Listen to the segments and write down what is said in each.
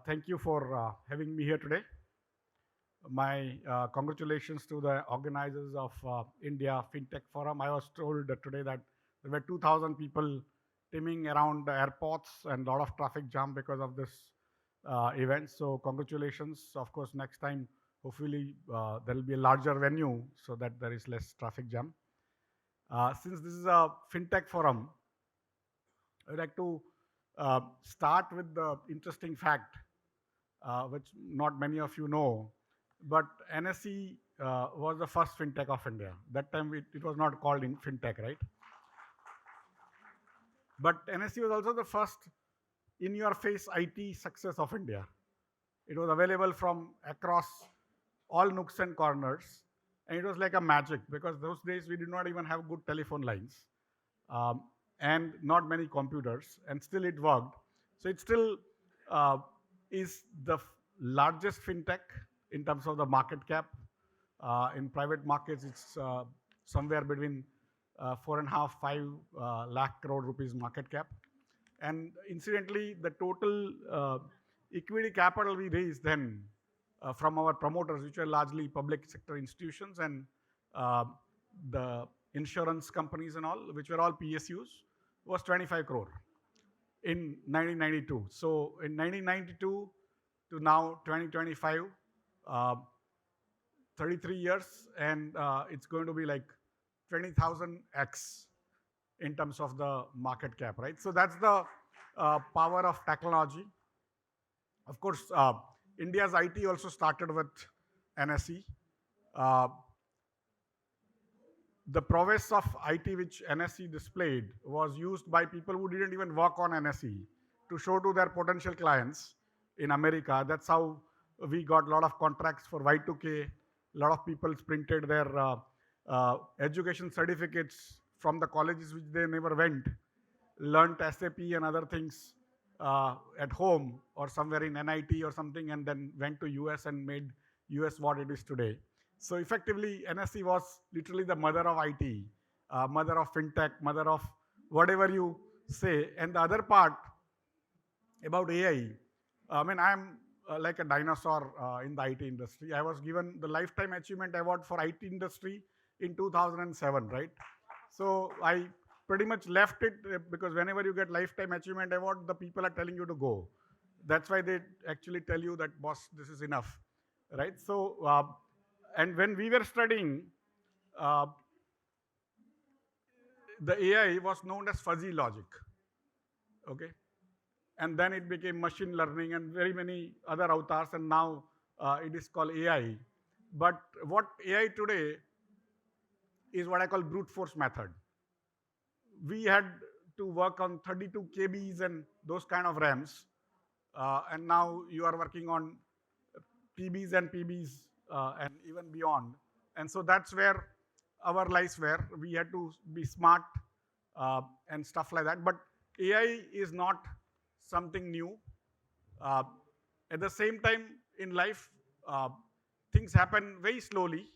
Thank you for having me here today. My congratulations to the organizers of India FinTech Forum. I was told today that there were 2,000 people teeming around the airports and a lot of traffic jam because of this event. So congratulations. Of course, next time, hopefully there will be a larger venue so that there is less traffic jam. Since this is a FinTech Forum, I would like to start with the interesting fact which not many of you know. But NSE was the first fintech of India. That time it was not called in fintech, right? But NSE was also the first in-your-face IT success of India. It was available from across all nooks and corners, and it was like a magic because those days we did not even have good telephone lines um, and not many computers, and still it worked. So it still uh, is the largest fintech in terms of the market cap. In private markets, it's somewhere between 4.5, 5 lakh crore rupees market cap. And incidentally, the total equity capital we raised then from our promoters, which were largely public sector institutions and uh, the insurance companies and all, which were all PSUs, was 25 crore in 1992. So in 1992 to now 2025, uh, 33 years, and it's going to be like 20,000x in terms of the market cap, right? So that's the power of technology. Of course, India's IT also started with NSE. Uh, the prowess of IT which NSE displayed was used by people who didn't even work on NSE to show to their potential clients in America. That's how we got a lot of contracts for Y2K. A lot of people printed their education certificates from the colleges which they never went, learned SAP and other things at home or somewhere in NIT or something, and then went to US and made US what it is today. So effectively, NSE was literally the mother of IT, mother of fintech, mother of whatever you say. And the other part about AI, I mean, I'm like a dinosaur in the IT industry. I was given the Lifetime Achievement Award for IT industry in 2007, right? So I pretty much left it because whenever you get Lifetime Achievement Award, the people are telling you to go. That's why they actually tell you that, boss, this is enough, right? So, and when we were studying, uh, the AI was known as fuzzy logic, okay? And then it became machine learning and very many other avatars, and now it is called AI. But what AI today is what I call brute force method. We had to work on 32 kbs and those kind of RAMs, and now you are working on PBs and PBs and even beyond. And so that's where our lives were. We had to be smart and stuff like that. But AI is not something new. Uh, at the same time, in life, uh, things happen very slowly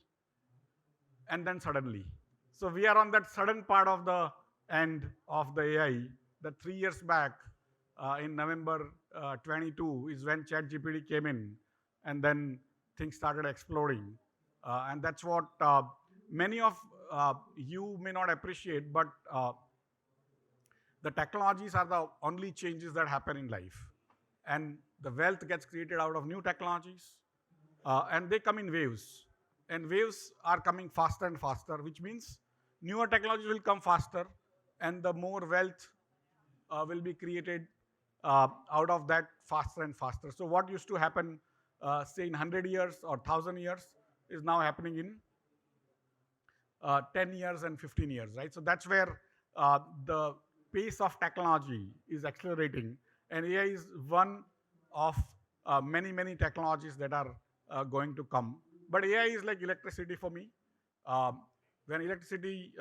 and then suddenly. So we are on that sudden part of the end of the AI. That 3 years back, in November 22, is when ChatGPT came in, and then things started exploding. And that's what many of you may not appreciate, but the technologies are the only changes that happen in life. And the wealth gets created out of new technologies, and they come in waves. And waves are coming faster and faster, which means newer technologies will come faster, and the more wealth will be created out of that faster and faster. So what used to happen, say in 100 years or 1,000 years, is now happening in 10 years and 15 years, right? So that's where the pace of technology is accelerating, and AI is one of many, many technologies that are going to come. But AI is like electricity for me. Um, when electricity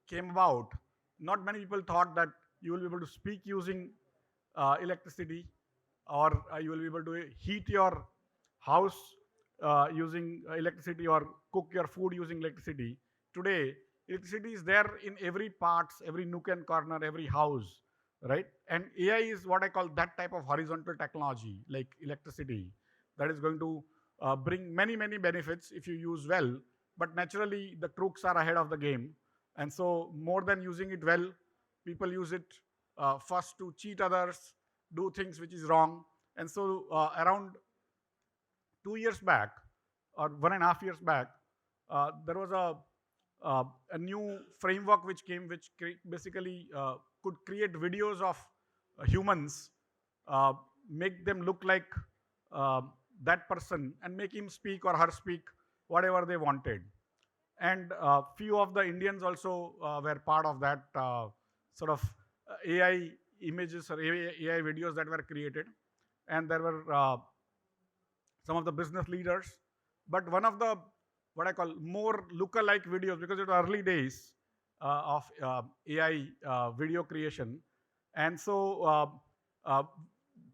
came about, not many people thought that you will be able to speak using electricity, or you will be able to heat your house using electricity, or cook your food using electricity. Today, electricity is there in every parts, every nook and corner, every house. right? And AI is what I call that type of horizontal technology, like electricity, that is going to bring many, many benefits if you use well. But naturally, the crooks are ahead of the game. And so, more than using it well, people use it first to cheat others, do things which is wrong. And so, around 2 years back, or 1.5 years back, there was a new framework which came, which basically could create videos of humans, uh, make them look like uh, that person, and make him speak or her speak whatever they wanted. And few of the Indians also were part of that sort of AI images or AI videos that were created. And there were some of the business leaders. But one of the what I call more lookalike videos, because it was early days of AI video creation, and so uh,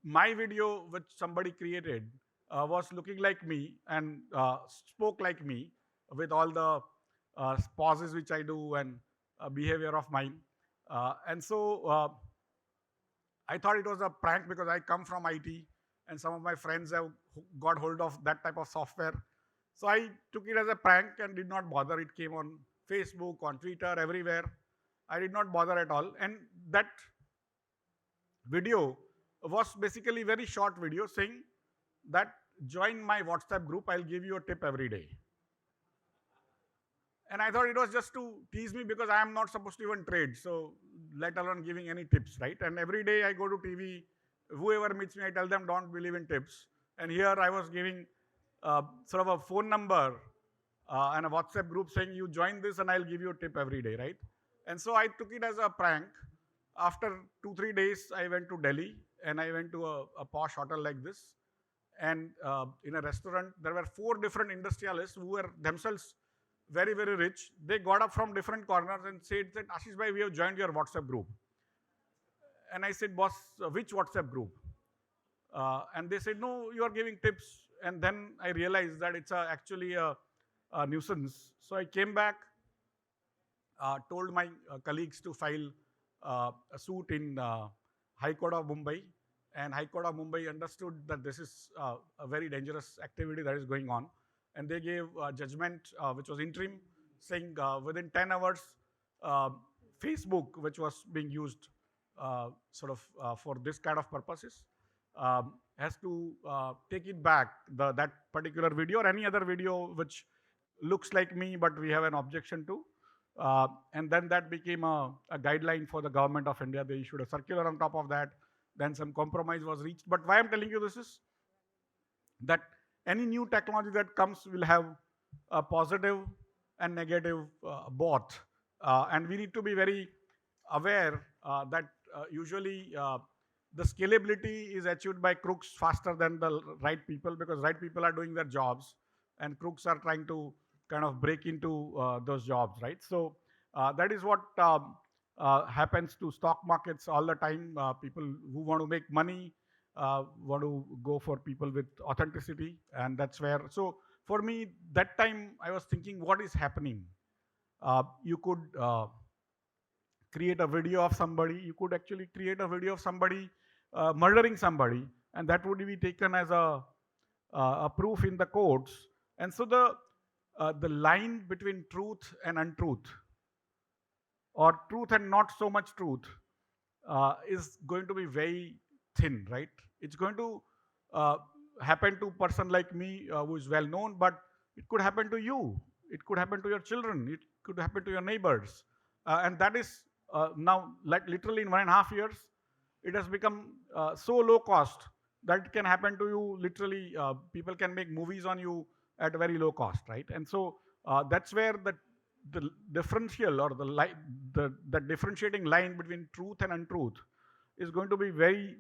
my video which somebody created was looking like me and spoke like me with all the pauses which I do and behavior of mine, and so. I thought it was a prank because I come from IT and some of my friends have got hold of that type of software. So I took it as a prank and did not bother. It came on Facebook, on Twitter, everywhere. I did not bother at all. And that video was basically very short video saying that join my WhatsApp group, I'll give you a tip every day. And I thought it was just to tease me because I am not supposed to even trade, so let alone giving any tips, right? And every day I go to TV, whoever meets me, I tell them don't believe in tips. And here I was giving sort of a phone number and a WhatsApp group saying you join this and I'll give you a tip every day, right? And so I took it as a prank. After 2 3 days, I went to Delhi and I went to a posh hotel like this. And in a restaurant, there were 4 different industrialists who were themselves very, very rich. They got up from different corners and said that, Ashish bhai, we have joined your WhatsApp group. And I said, boss, which WhatsApp group? And they said, no, you are giving tips. And then I realized that it's actually a nuisance. So I came back, told my colleagues to file a suit in High Court of Mumbai. And High Court of Mumbai understood that this is a very dangerous activity that is going on. And they gave a judgment which was interim, saying within 10 hours, uh, Facebook, which was being used for this kind of purposes, has to take it back, that particular video or any other video which looks like me, but we have an objection to. And then that became a guideline for the government of India. They issued a circular on top of that. Then some compromise was reached. But why I'm telling you this is that any new technology that comes will have a positive and negative both. And we need to be very aware that usually the scalability is achieved by crooks faster than the right people, because right people are doing their jobs and crooks are trying to kind of break into those jobs, right? So that is what happens to stock markets all the time. People who want to make money want to go for people with authenticity, and that's where. So for me, that time I was thinking, what is happening? You could create a video of somebody. You could actually create a video of somebody murdering somebody, and that would be taken as a proof in the courts. And so the line between truth and untruth, or truth and not so much truth, is going to be very thin, right? It's going to uh, happen to a person like me who is well known, but it could happen to you. It could happen to your children. It could happen to your neighbors. And that is now, like literally in 1.5 years, it has become so low cost that it can happen to you literally. People can make movies on you at very low cost, right? And so that's where the differential, or the differentiating line between truth and untruth is going to be very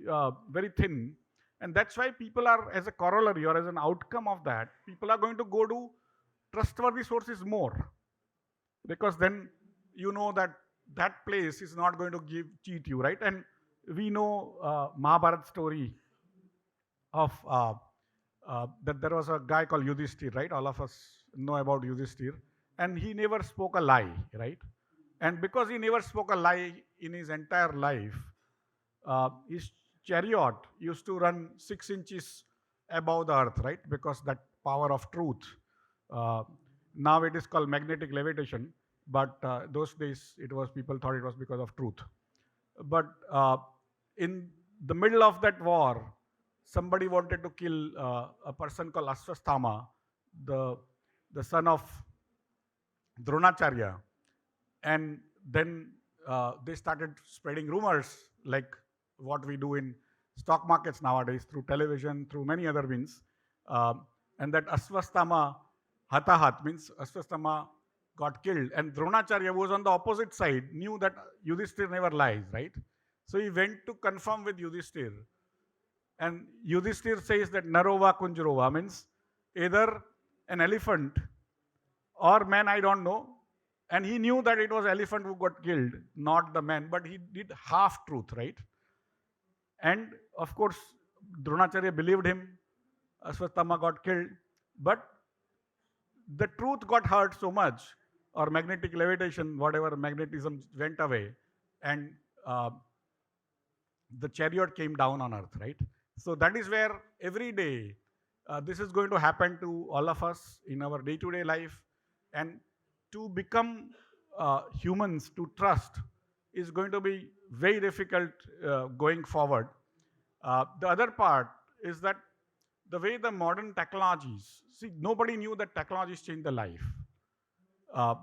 very thin. And that's why people are, as a corollary or as an outcome of that, people are going to go to trustworthy sources more, because then you know that that place is not going to cheat you, right? And we know Mahabharat story of that there was a guy called Yudhishthir, right? All of us know about Yudhishthir, and he never spoke a lie, right? And because he never spoke a lie in his entire life, his chariot used to run 6 inches above the earth, right? Because that power of truth. Uh, Now it is called magnetic levitation, but those days it was people thought it was because of truth. But in the middle of that war, somebody wanted to kill a person called Ashwasthama, the the son of Dronacharya, and then they started spreading rumors like what we do in stock markets nowadays through television, through many other means, Um and that Ashwasthama Hatahat means Ashwasthama got killed, and Dronacharya, who was on the opposite side, knew that Yudhishthir never lies, right? So he went to confirm with Yudhishthir, and Yudhishthir says that Narova Kunjarova means either an elephant or man, I don't know. And he knew that it was elephant who got killed, not the man, but he did half truth, right? And of course, Dronacharya believed him. Ashwatthama got killed, but the truth got hurt so much, or magnetic levitation, whatever magnetism went away, and uh, the chariot came down on earth, right? So that is where every day this is going to happen to all of us in our day to day life. And to become humans, to trust, is going to be very difficult going forward. The other part is that the way the modern technologies, see, nobody knew that technologies change the life.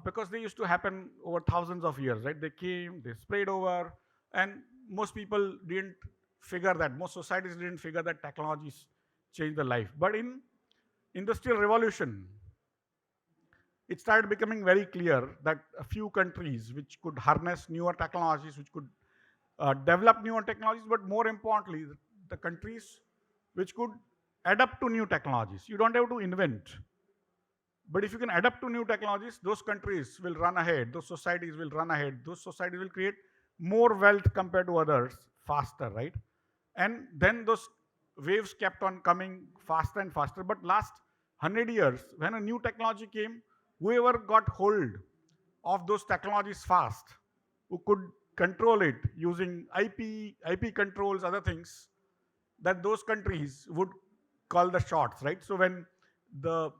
Because they used to happen over thousands of years, right? They came, they spread over, and most people didn't figure that. Most societies didn't figure that technologies change the life. But in industrial revolution, it started becoming very clear that a few countries which could harness newer technologies, which could develop newer technologies, but more importantly, the countries which could adapt to new technologies. You don't have to invent. But if you can adapt to new technologies, those countries will run ahead, those societies will run ahead, those societies will create more wealth compared to others faster, right? And then those waves kept on coming faster and faster. But last 100 years, when a new technology came, whoever got hold of those technologies fast, who could control it using IP controls, other things, that those countries would call the shots, right? So when the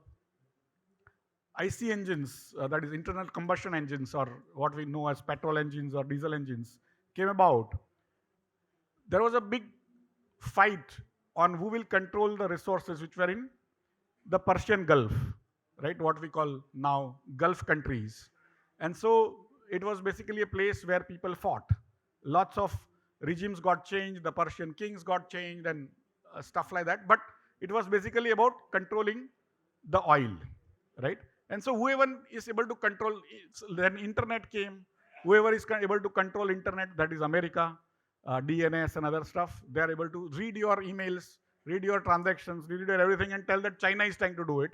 IC engines, that is internal combustion engines, or what we know as petrol engines or diesel engines, came about, there was a big fight on who will control the resources which were in the Persian Gulf, right? What we call now Gulf countries. And so it was basically a place where people fought. Lots of regimes got changed, the Persian kings got changed, and stuff like that. But it was basically about controlling the oil, right? And so whoever is able to control, then internet came. Whoever is able to control internet, that is America, DNS and other stuff, they are able to read your emails, read your transactions, read your everything, and tell that China is trying to do it.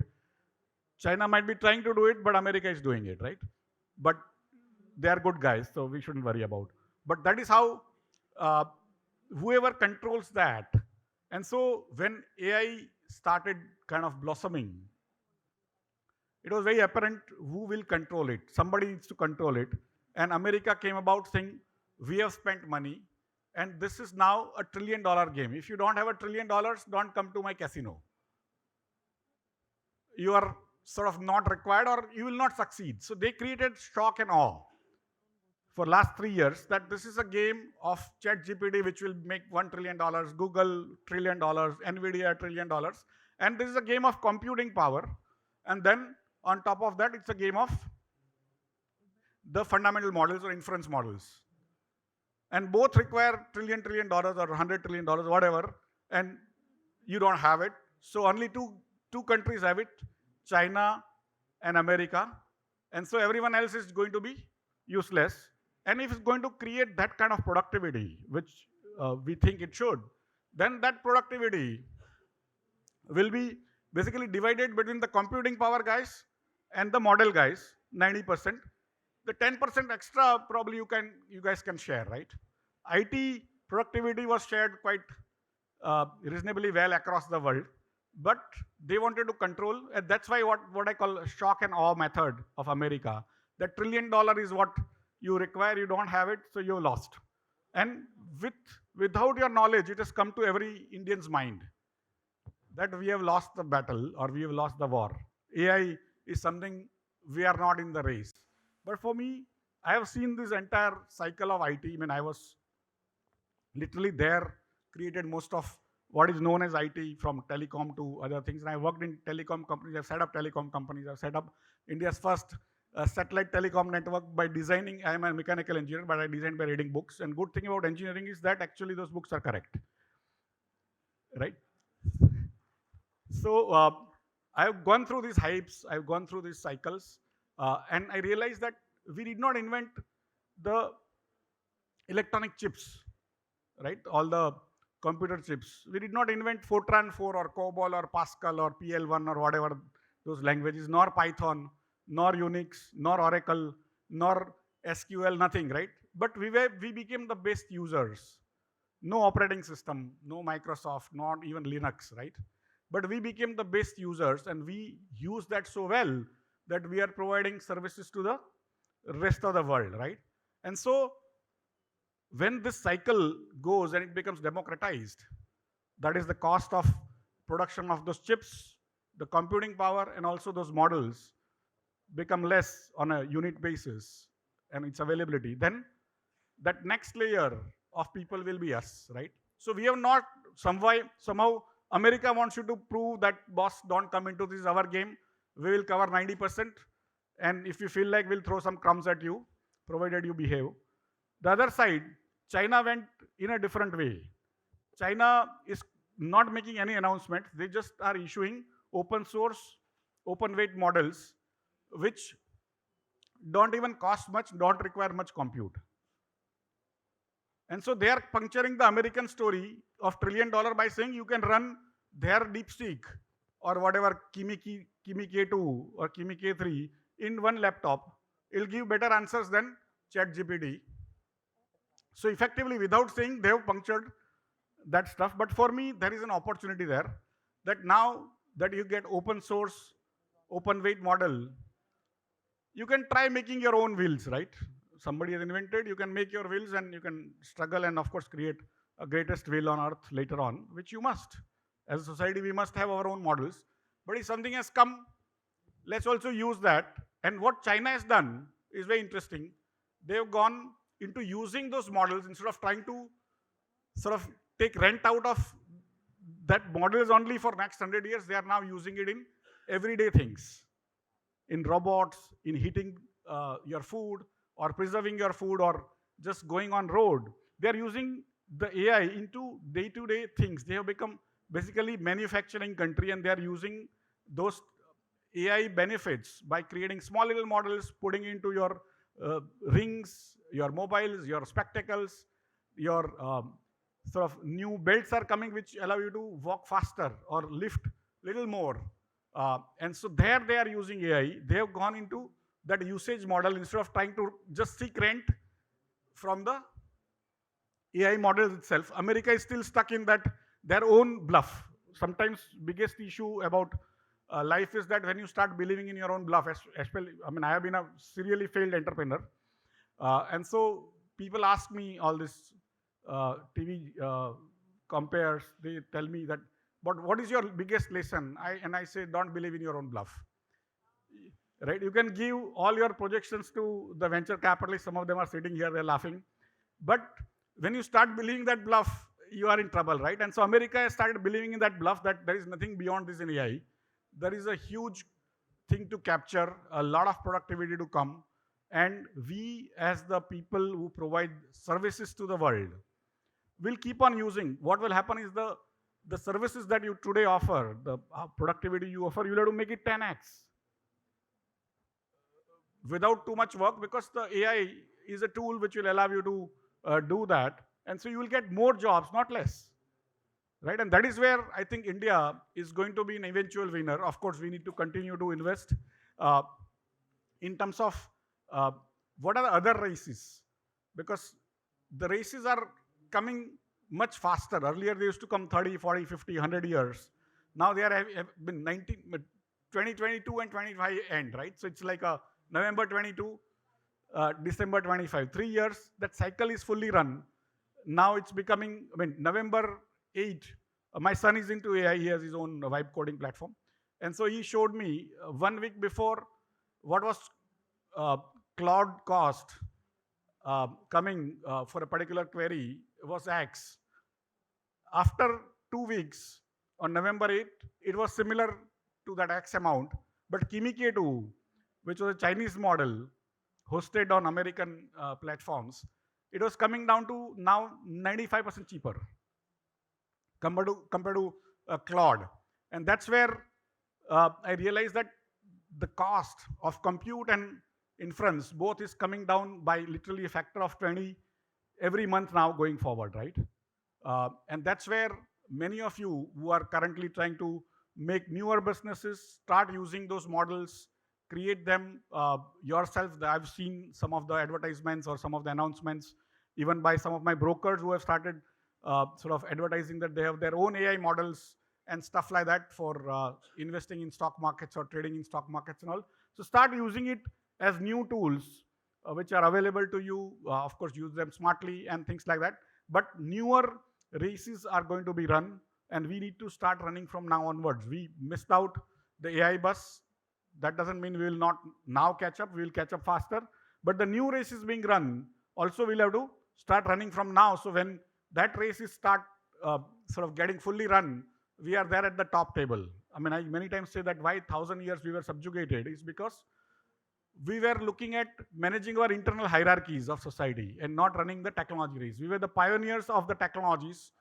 China might be trying to do it, but America is doing it, right? But they are good guys, so we shouldn't worry about. But that is how uh, whoever controls that. And so when AI started kind of blossoming, it was very apparent who will control it. Somebody needs to control it. And America came about saying, we have spent money, and this is now a $1 trillion game. If you don't have $1 trillion, don't come to my casino. You are sort of not required, or you will not succeed. So they created shock and awe for last 3 years that this is a game of ChatGPT which will make $1 trillion, Google $1 trillion, Nvidia $1 trillion. And this is a game of computing power. And then on top of that, it's a game of the fundamental models or inference models. And both require $1 trillion or $100 trillion, whatever, and you don't have it. So only two countries have it, China and America. And so everyone else is going to be useless. And if it's going to create that kind of productivity, which we think it should, then that productivity will be basically divided between the computing power guys and the model guys, 90%. The 10% extra probably you guys can share, right? IT productivity was shared quite reasonably well across the world, but they wanted to control, and that's why what I call a shock and awe method of America. The $1 trillion is what you require, you don't have it, so you lost. And with, without your knowledge, it has come to every Indian's mind that we have lost the battle or we have lost the war. AI is something we are not in the race. But for me, I have seen this entire cycle of IT. I mean, I was literally there, created most of what is known as IT from telecom to other things. And I worked in telecom companies. I've set up telecom companies. I've set up India's first satellite telecom network by designing. I am a mechanical engineer, but I designed by reading books. And good thing about engineering is that actually those books are correct, right? So I've gone through these hypes, I've gone through these cycles, and I realized that we did not invent the electronic chips, right? All the computer chips. We did not invent Fortran 4 or COBOL or Pascal or PL1 or whatever those languages, nor Python, nor Unix, nor Oracle, nor SQL, nothing, right? But we became the best users. No operating system, no Microsoft, not even Linux, right? But we became the best users and we use that so well that we are providing services to the rest of the world, right? And so when this cycle goes and it becomes democratized, that is the cost of production of those chips, the computing power, and also those models become less on a unit basis and its availability, then that next layer of people will be us, right? So we have not somehow America wants you to prove that boss, don't come into this our game. We will cover 90%, and if you feel like we'll throw some crumbs at you, provided you behave. The other side, China went in a different way. China is not making any announcement. They just are issuing open source, open weight models, which don't even cost much, don't require much compute. And so they are puncturing the American story of $1 trillion by saying you can run their DeepSeek or whatever Kimi K2 or Kimi K3 in one laptop. It'll give better answers than ChatGPT. So effectively, without saying, they have punctured that stuff. But for me, there is an opportunity there that now that you get open source, open weight model, you can try making your own wheels, right? Somebody has invented, you can make your wheels and you can struggle and of course create a greatest wheel on earth later on, which you must. As a society, we must have our own models. But if something has come, let's also use that. And what China has done is very interesting. They've gone into using those models instead of trying to sort of take rent out of that models only for next 100 years. They are now using it in everyday things, in robots, in heating your food, or preserving your food, or just going on road. They are using the AI into day-to-day things. They have become basically manufacturing country, and they are using those AI benefits by creating small little models, putting into your rings, your mobiles, your spectacles, your sort of new belts are coming which allow you to walk faster or lift little more. And so there they are using AI. They have gone into that usage model instead of trying to just seek rent from the AI models itself. America is still stuck in that their own bluff. Sometimes biggest issue about life is that when you start believing in your own bluff, especially, I mean, I have been a serially failed entrepreneur. And so people ask me all this TV compares, they tell me that, but what is your biggest lesson? And I say, don't believe in your own bluff. Right? You can give all your projections to the venture capitalists. Some of them are sitting here, they're laughing. But when you start believing that bluff, you are in trouble, right? And so America has started believing in that bluff that there is nothing beyond this in AI. There is a huge thing to capture, a lot of productivity to come. And we, as the people who provide services to the world, will keep on using. What will happen is the services that you today offer, the productivity you offer, you'll have to make it 10x. Without too much work, because the AI is a tool which will allow you to do that. And so you will get more jobs, not less. Right? And that is where I think India is going to be an eventual winner. Of course, we need to continue to invest in terms of what are the other races? Because the races are coming much faster. Earlier, they used to come 30, 40, 50, 100 years. Now they have been 2022 and 25 end, right? So it's like a November 22, December 25. 3 years, that cycle is fully run. now it's becoming, November 8, my son is into AI, he has his own vibe coding platform. And so he showed me 1 week before what was uh, cloud cost coming for a particular query was X. After 2 weeks, on November 8th, it was similar to that X amount, but Kimi-K2, which was a Chinese model hosted on American platforms, it was coming down to now 95% cheaper compared to Claude. And that's where I realized that the cost of compute and inference both is coming down by literally a factor of 20 every month now going forward, right? And that's where many of you who are currently trying to make newer businesses start using those models, create them yourself. I've seen some of the advertisements or some of the announcements, even by some of my brokers who have started sort of advertising that they have their own AI models and stuff like that for investing in stock markets or trading in stock markets and all. So start using it as new tools which are available to you. Of course, use them smartly and things like that. But newer races are going to be run, and we need to start running from now onwards. We missed out the AI bus. That doesn't mean we will not now catch up. We will catch up faster. But the new race is being run. Also, we'll have to start running from now. So when that race is start sort of getting fully run, we are there at the top table. I mean, I many times say that why 1,000 years we were subjugated is because we were looking at managing our internal hierarchies of society and not running the technology race. We were the pioneers of the technologies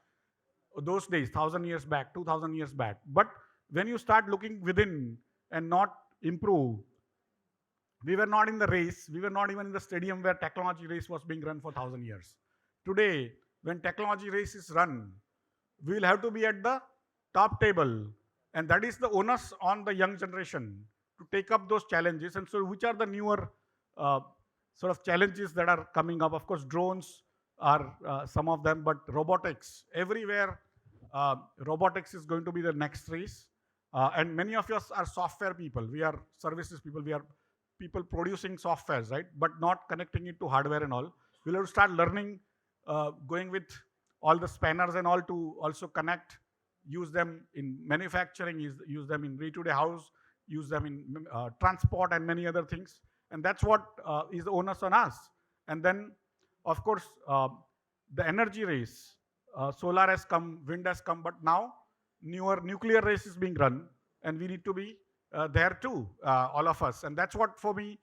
those days, 1,000 years back, 2,000 years back. But when you start looking within and not improve, we were not in the race. We were not even in the stadium where technology race was being run for 1,000 years. Today, when technology race is run, we will have to be at the top table. And that is the onus on the young generation to take up those challenges. And so which are the newer sort of challenges that are coming up? Of course, drones are some of them, but robotics, everywhere, robotics is going to be the next race. And many of us are software people. We are services people. We are people producing softwares, right? But not connecting it to hardware and all. We'll have to start learning, going with all the spanners and all to also connect, use them in manufacturing, use them in day-to-day house, use them in transport and many other things. And that's what is the onus on us. And then, of course, the energy race, solar has come, wind has come, but now newer nuclear race is being run, and we need to be there too, all of us. And that's what, for me,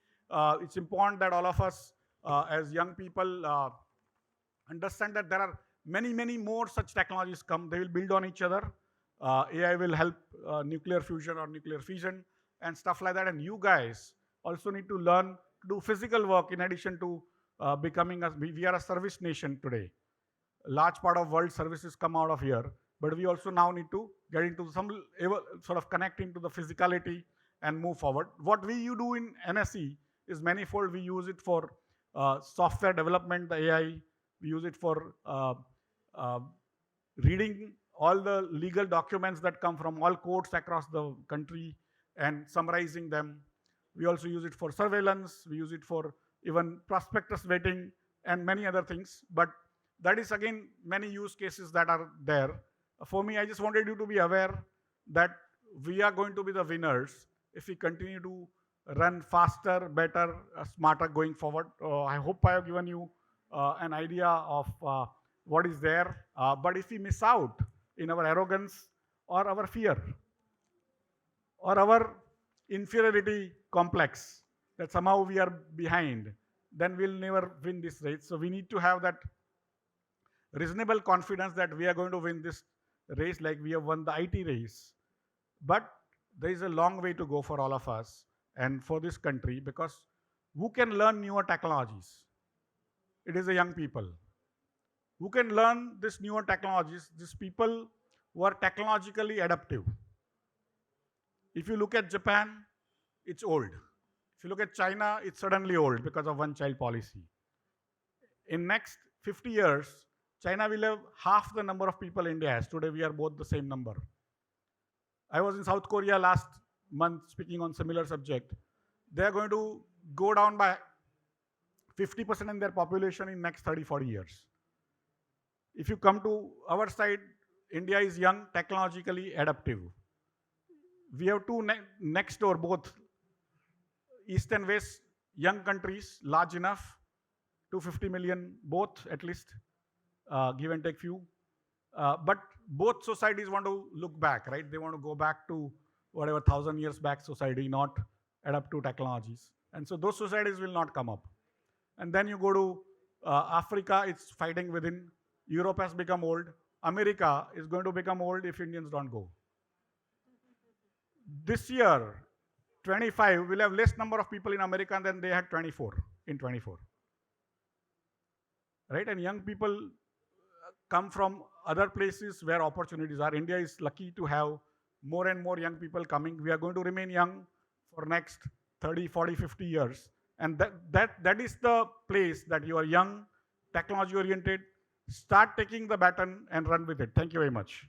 it's important that all of us as young people understand that there are many, many more such technologies come. They will build on each other. AI will help nuclear fusion or nuclear fission and stuff like that. And you guys also need to learn to do physical work in addition to becoming we are a service nation today. A large part of world services come out of here, but we also now need to get into some sort of connecting to the physicality and move forward. What we do in NSE is manifold. We use it for software development, the AI. We use it for reading all the legal documents that come from all courts across the country and summarizing them. We also use it for surveillance. We use it for even prospectus vetting and many other things. But that is, again, many use cases that are there. For me, I just wanted you to be aware that we are going to be the winners if we continue to run faster, better, smarter going forward. I hope I have given you an idea of what is there. But if we miss out in our arrogance or our fear or our inferiority complex that somehow we are behind, then we'll never win this race. So we need to have that reasonable confidence that we are going to win this race like we have won the IT race. But there is a long way to go for all of us and for this country, because who can learn newer technologies? It is the young people. Who can learn these newer technologies? These people who are technologically adaptive. If you look at Japan, it's old. If you look at China, it's suddenly old because of one-child policy. In next 50 years, China will have half the number of people India has. Today, we are both the same number. I was in South Korea last month speaking on similar subject. They are going to go down by 50% in their population in next 30, 40 years. If you come to our side, India is young, technologically adaptive. We have two next door, both East and West, young countries, large enough, 250 million, both at least, give and take few. But both societies want to look back, right? They want to go back to whatever 1,000 years back society, not adapt to technologies. And so those societies will not come up. And then you go to Africa, it's fighting within. Europe has become old. America is going to become old if Indians don't go. This year, 25 will have less number of people in America than they had 24 in 24. Right? And young people come from other places where opportunities are. India is lucky to have more and more young people coming. We are going to remain young for next 30, 40, 50 years. And that is the place that you are young, technology oriented, start taking the baton and run with it. Thank you very much.